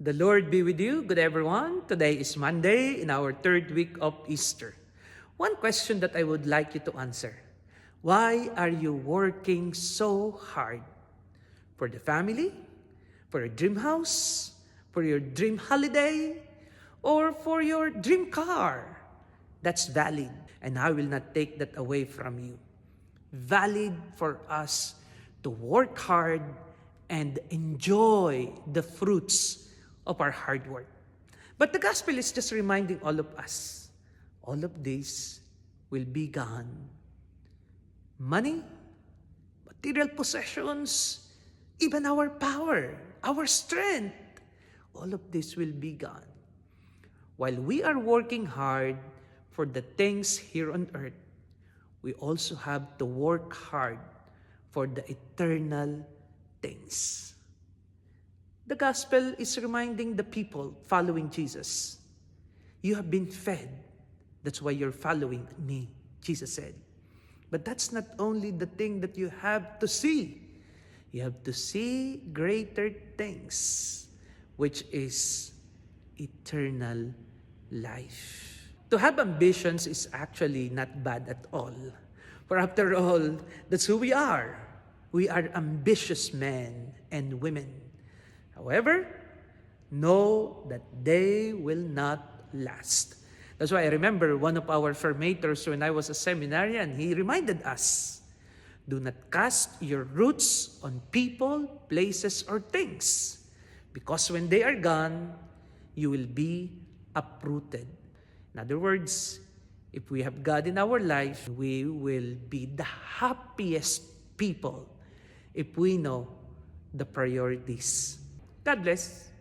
The Lord be with you. Good everyone. Today is Monday in our third week of Easter. One question that I would like you to answer. Why are you working so hard? For the family? For your dream house? For your dream holiday? Or for your dream car? That's valid, and I will not take that away from you. Valid for us to work hard and enjoy the fruits of our hard work. But the gospel is just reminding all of us, all of this will be gone. Money, material possessions, even our power, our strength, all of this will be gone. While we are working hard for the things here on earth, we also have to work hard for the eternal things. The gospel is reminding the people following Jesus, you have been fed. That's why you're following me, Jesus said. But that's not only the thing that you have to see. You have to see greater things, which is eternal life. To have ambitions is actually not bad at all. For after all, that's who we are. We are ambitious men and women. However, know that they will not last. That's why I remember one of our formators when I was a seminarian, he reminded us, do not cast your roots on people, places, or things. Because when they are gone, you will be uprooted. In other words, if we have God in our life, we will be the happiest people if we know the priorities. God bless.